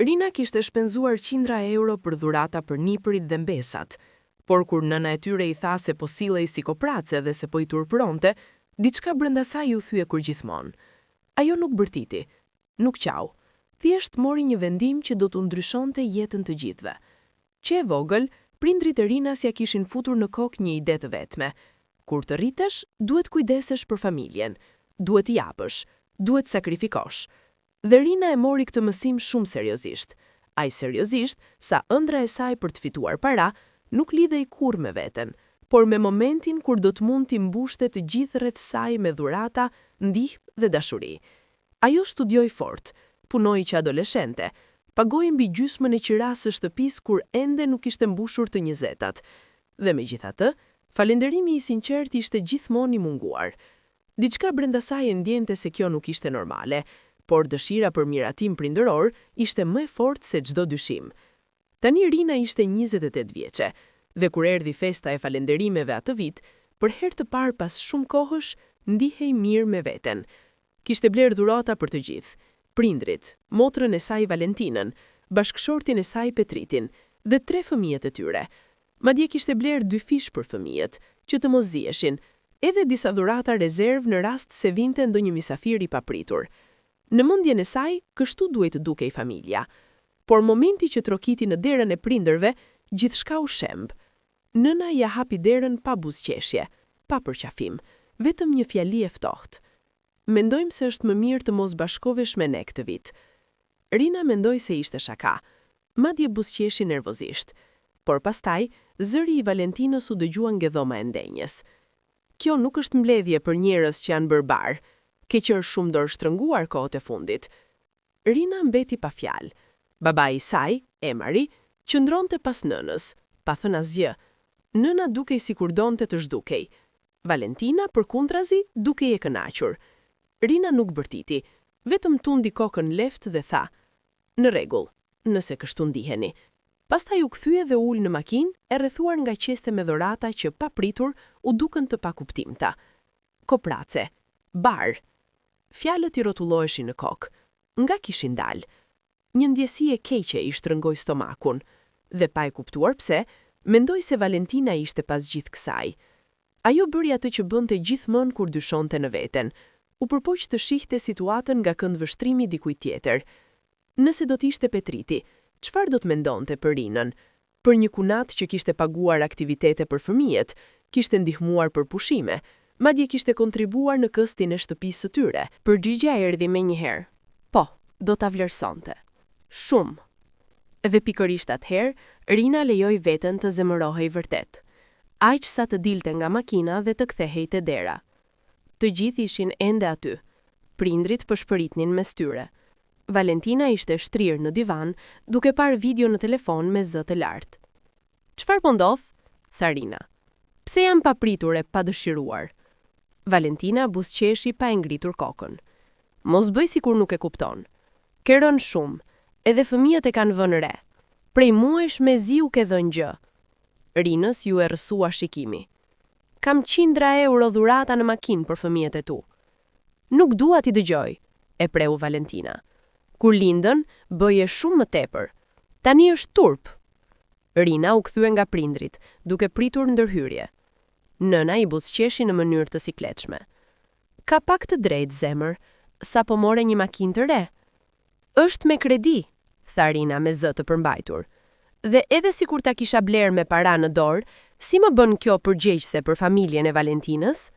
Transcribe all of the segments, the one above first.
Rina kishte shpenzuar qindra euro për dhurata për nipërit dhe mbesat, por kur nëna e tyre i tha se po sillej si koprace dhe se po i turpëronte, diçka brenda saj u thye kur gjithmonë. Ajo nuk bërtiti, nuk qau, thjesht mori një vendim që do t'u ndryshonte jetën të gjithëve. Që e vogël, prindrit e Rinas ja kishin futur në kokë një ide të vetme. Kur të rritesh, duhet kujdesesh për familjen, duhet i japësh, duhet sakrifikosh. Dhe Rina e mori këtë mësim shumë seriozisht. Aq seriozisht sa ëndra e saj për të fituar para nuk lidhej kurrë me veten, por me momentin kur do të mund t'i mbushte të gjithë rreth saj me dhurata, ndihmë dhe dashuri. Ajo studioi fort, punoi që adoleshente, pagoi mbi gjysmën e qiras së shtëpisë kur ende nuk ishte mbushur të 20-tat. Dhe megjithatë, falënderimi i sinqert ishte gjithmonë i munguar. Diçka brenda saj e ndjente se kjo nuk ishte normale, por dëshira për miratim prindëror ishte më e fortë se çdo dyshim. Tani Rina ishte 28 vjeçe, dhe kur erdhi festa e falënderimeve atë vit, për herë të parë pas shumë kohësh, ndihej mirë me veten. Kishte bler dhurata për të gjithë, prindrit, motrën e saj Valentinën, bashkëshortin e saj Petritin dhe 3 fëmijët e tyre. Madje kishte bler 2 fish për fëmijët, që të mos zieshin, edhe disa dhurata rezervë në rast se vinte ndonjë mysafir i papritur. Në mendjen e saj, kështu duhet të dukej familja. Por momenti që trokiti në derën e prindërve, gjithçka u shemb. Nëna ja hapi derën pa buzëqeshje, pa përqafim, vetëm një fjali e ftohtë. Mendojmë se është më mirë të mos bashkovesh me ne këtë vit. Rina mendoi se ishte shaka, madje buzëqeshi nervozisht. Por pastaj, zëri i Valentinës u dëgjua ngedhoma e ndenjes. Kjo nuk është mbledhje për njerëz që janë barbar, ke qërë shumë dorë shtrënguar kohët e fundit. Rina mbeti pa fjalë. Babai i saj, Emari, qëndronte pas nënës, pa thënë asgjë. Nëna dukej sikur donte të zhdukej. Valentina, përkundrazi, dukej e kënaqur. Rina nuk bërtiti, vetëm tundi kokën lehtë dhe tha: "Në rregull, nëse kështu ndiheni." Pastaj u kthye dhe ul në makinë, e rrethuar nga qeste me dhurata që papritur u dukën të pakuptimta. Koprace, bar. Fjalët i rrotulloheshin në kokë, nga kishin dalë. Një ndjesi e keqe i shtrëngoi stomakun, dhe pa e kuptuar pse, mendoi se Valentina ishte pas gjithë kësaj. Ajo bëri atë që bënte gjithmonë kur dyshonte në veten. U përpoq të shihte situatën nga këndvështrimi dikujt tjetër. Nëse do t'ishte Petriti, çfarë do të mendonte për Rinën? Për një kunat që kishte paguar aktivitete për fëmijët, kishte ndihmuar për pushime, madje kishte kontribuar në këstin e shtëpisë së tyre. Përgjigja erdhi menjëherë. Po, do ta vlerësonte. Shumë. Dhe pikërisht atëherë, Rina lejoi veten të zemërohej vërtet. Aq sa të dilte nga makina dhe të kthehej te dera. Të gjithë ishin ende aty. Prindrit përshpëritnin mes tyre. Valentina ishte shtrirë në divan, duke parë video në telefon me zë të lartë. "Çfarë po ndodh?" tha Rina. "Pse jam papritur e padëshiruar?" Valentina buzëqeshi pa e ngritur kokën. "Mos bëj sikur nuk e kupton. Ke rënë shumë, edhe fëmijët e kanë vënë re. Prej muajsh mezi u ke dhënë gjë." Rinës ju e rrësua shikimi. "Kam qindra euro dhurata në makinë për fëmijët e tu." "Nuk dua t'i dëgjoj," e preu Valentina. "Kur lindën, bëje shumë më tepër. Tani është turp." Rina u kthye nga prindrit, duke pritur ndërhyrje. Nëna i buzëqeshi në mënyrë të sikletshme. "Ka pak të drejtë, zemër, sa po more një makinë të re." "Është me kredi," tha Rina me zë të përmbajtur. "Dhe edhe sikur ta kisha bler me para në dorë, si më bën kjo përgjegjëse për familjen e Valentinës?"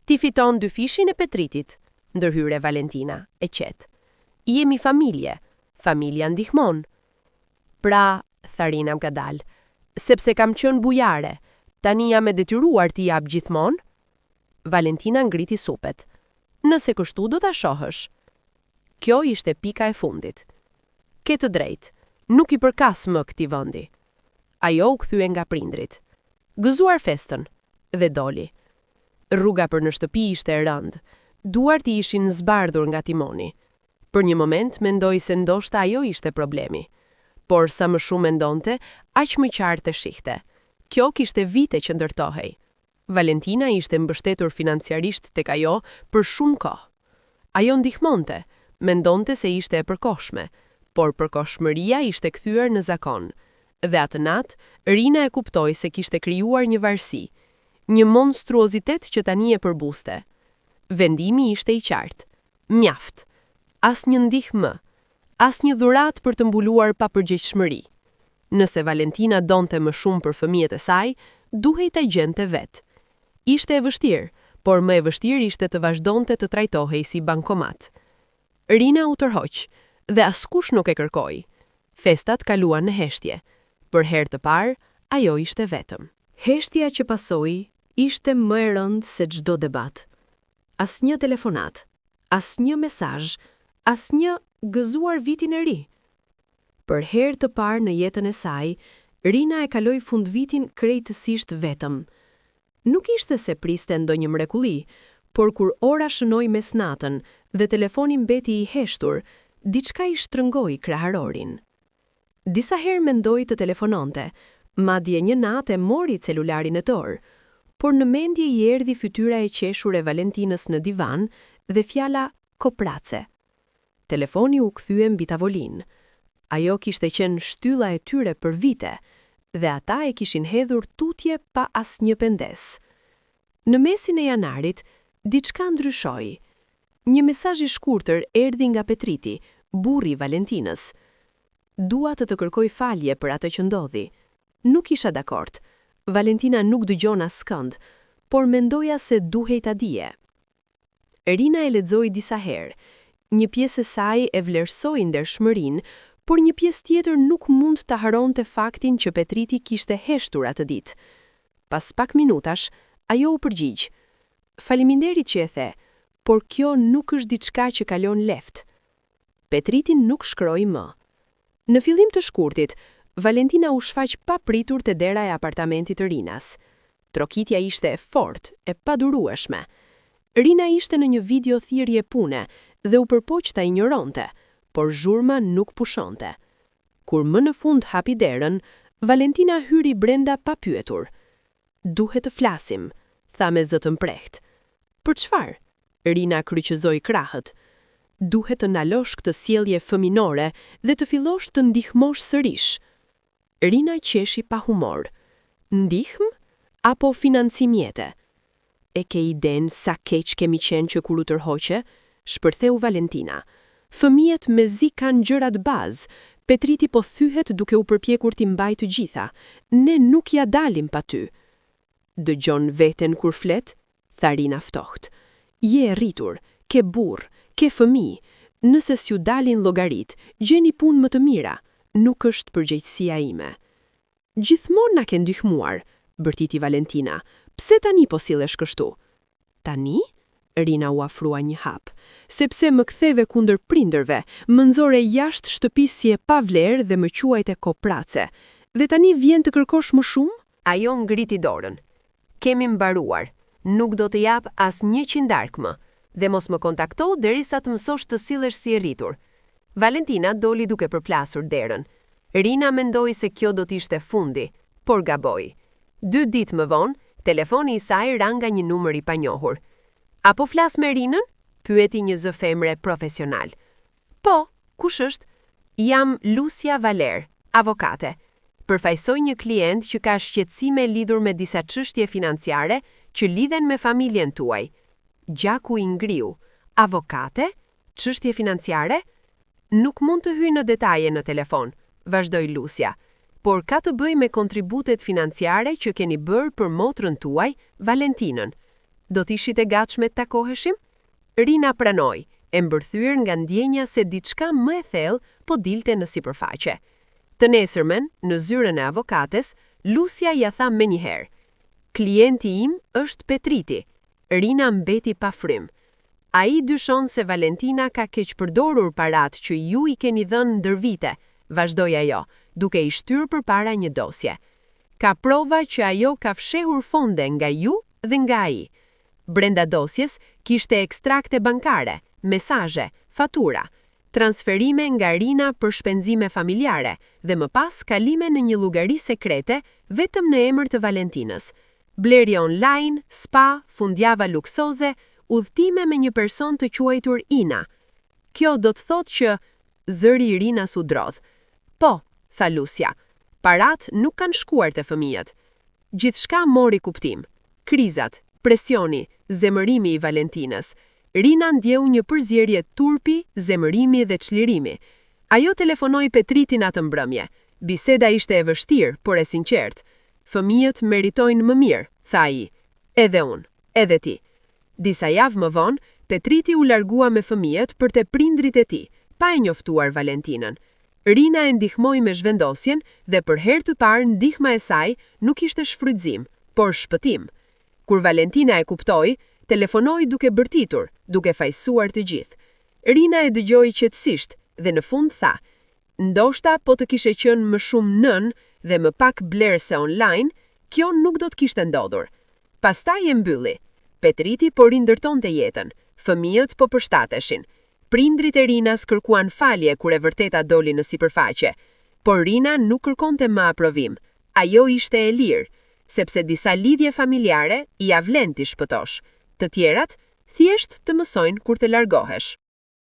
"Ti fiton 2 fishin e Petritit," ndërhyre Valentina, e qetë. "Jemi familje, familja ndihmon." "Pra," tha Rina ngadalë, "sepse kam qenë bujare, tani jam e detyruar t'i jap gjithmonë?" Valentina ngriti supet. "Nëse kështu do ta shohësh." Kjo ishte pika e fundit. "Ke të drejtë, nuk i përkas më këtij vendi." Ajo u kthye nga prindrit. "Gëzuar festën," dhe doli. Rruga për në shtëpi ishte e rëndë. Duart i ishin zbardhur nga timoni. Për një moment mendoi se ndoshta ajo ishte problemi. Por sa më shumë mendonte, aq më qartë e shihte. Kjo kishte vite që ndërtohej. Valentina ishte mbështetur financiarisht tek ajo për shumë kohë. Ajo ndihmonte, mendonte se ishte e përkohshme, por përkohshmëria ishte kthyer në zakon. Dhe atë natë, Rina e kuptoi se kishte krijuar një varësi, një monstruozitet që tani e përbuste. Vendimi ishte i qartë. Mjaft. Asnjë ndihmë më. Asnjë dhuratë për të mbuluar papërgjegjshmëri. Nëse Valentina donte më shumë për fëmijët e saj, duhej ta gjente vetë. Ishte e vështirë, por më e vështirë ishte të vazhdonte të trajtohej si bankomat. Rina u tërhoq, dhe askush nuk e kërkoi. Festat kaluan në heshtje. Për herë të parë, ajo ishte vetëm. Heshtja që pasoi ishte më e rëndë se çdo debat. Asnjë telefonat, asnjë mesazh, asnjë gëzuar vitin e ri. Për herë të parë në jetën e saj, Rina e kaloi fundvitin krejtësisht vetëm. Nuk ishte se priste ndonjë mrekulli, por kur ora shënoi mesnatën dhe telefoni mbeti i heshtur, diçka i shtrëngoi kraharorin. Disa herë mendoi të telefononte, madje një natë e mori celularin e dorë, por në mendje i erdhi fytyra e qeshur e Valentinës në divan dhe fjala koprace. Telefoni u kthye mbi tavolinë. Ajo kishte qenë shtylla e tyre për vite, dhe ata e kishin hedhur tutje pa asnjë pendes. Në mesin e janarit, diçka ndryshoi. Një mesazh i shkurtër erdhi nga Petriti, burri i Valentinës. Dua të kërkoj falje për atë që ndodhi. Nuk isha dakord. Valentina nuk dëgjon askënd, por mendoja se duhej ta dije. Rina e lexoi disa herë. Një pjesë e saj e vlerësoi ndershmërinë, por një pjesë tjetër nuk mund ta haronte faktin që Petriti kishte heshtur atë ditë. Pas pak minutash, ajo u përgjigj. Faleminderit që e the, por kjo nuk është diçka që kalon lehtë. Petriti nuk shkroi më. Në fillim të shkurtit, Valentina u shfaq pa pritur te dera e apartamentit të Rinas. Trokitja ishte e fortë, e padurueshme. Rina ishte në një video thirrje pune dhe u përpoq ta injoronte, por zhurma nuk pushonte. Kur më në fund hapi derën, Valentina hyri brenda pa pyetur. Duhet të flasim, tha me zë të mprehtë. Për çfarë? Rina kryqëzoi krahët. Duhet të ndalosh këtë sjellje fëminore dhe të fillosh të ndihmosh sërish. Rina qeshi pa humor. Ndihmë apo financimjete? E ke iden sa keq kemi qenë që kur u tërhoqe? Shpërtheu Valentina. Fëmijët mezi kanë gjërat bazë. Petriti po thyhet duke u përpjekur t'i mbajë të gjitha. Ne nuk ja dalim pa ty. Dëgjon veten kur flet? Tha Rina ftohtë. Je e rritur, ke burr, ke fëmijë. Nëse s'ju dalin llogarit, gjeni punë më të mira. Nuk është përgjegjësia ime. Gjithmonë na ke ndihmuar, bërtiti Valentina. Pse tani po sillesh kështu? Tani? Rina u afrua një hap. Sepse më ktheve kundër prindërve, më nxore jashtë shtëpisë si e pavlerë dhe më quajte koprace. Dhe tani vjen të kërkosh më shumë? Ajo ngriti dorën. Kemi mbaruar. Nuk do të jap as 100 dark më. Dhe mos më kontakto derisa të mësosh të sillesh si e rritur. Valentina doli duke përplasur derën. Rina mendoi se kjo do t'ishte fundi, por gaboi. 2 ditë më vonë, telefoni i saj rang nga një numër i panjohur. Apo flas me Rinën? Pyeti një zë femre profesional. Po, kush është? Jam Lucia Valer, avokate. Përfaqësoj një klient që ka shqetësime lidhur me disa çështje financiare që lidhen me familjen tuaj. Gjaku i ngriu. Avokate? Çështje financiare? Nuk mund të hyj në detaje në telefon, vazhdoi Lucia, por ka të bëjë me kontributet financiare që keni bërë për motrën tuaj, Valentinën. Do t'ishit e gatshme të takoheshim? Rina pranoi, e mbërthyer nga ndjenja se diçka më e thellë po dilte në sipërfaqe. Të nesërmen, në zyrën e avokates, Lucia ja tha menjëherë. Klienti im është Petriti. Rina mbeti pa frym. Ai dyshon se Valentina ka keq përdorur paratë që ju i keni dhënë ndër vite, vazhdoi ajo, duke i shtyrë përpara një dosje. Ka prova që ajo ka fshehur fonde nga ju dhe nga ai. Brenda dosjes kishte ekstrakte bankare, mesazhe, fatura, transferime nga Rina për shpenzime familjare dhe më pas kalime në një llogari sekrete vetëm në emër të Valentinës. Blerje online, spa, fundjava luksoze, udhëtime me një person të quajtur Ina. Kjo do të thotë që Zëri i Rinas u drodh. Po, tha Lucia, parat nuk kanë shkuar te fëmijët. Gjithçka mori kuptim. Krizat, presioni, zemërimi i Valentinës. Rina ndjeu një përzierje turpi, zemërimi dhe çlirimi. Ajo telefonoi Petritin atë mbrëmje. Biseda ishte e vështirë, por e sinqert. Fëmijët meritojnë më mirë, tha ai. Edhe unë, edhe ti. Disa javë më vonë, Petriti u largua me fëmijët për te prindrit e tij, pa e njoftuar Valentinën. Rina e ndihmoi me zhvendosjen dhe për herë të parë ndihma e saj nuk ishte shfrytëzim, por shpëtim. Kur Valentina e kuptoi, telefonoi duke bërtitur, duke fajsuar të gjithë. Rina e dëgjoi qetësisht dhe në fund tha: "Ndoshta po të kishe qenë më shumë nën dhe më pak blerëse online, kjo nuk do të kishte ndodhur." Pastaj e mbylli. Petriti po rindërtonte jetën, fëmijët po përshtateshin. Prindrit e Rinas kërkuan falje kur e vërteta doli në sipërfaqe, por Rina nuk kërkonte më aprovim. Ajo ishte e lirë, sepse disa lidhje familjare ia vlen ti shpëtosh. Të tjerat, thjesht të mësojnë kur të largohesh.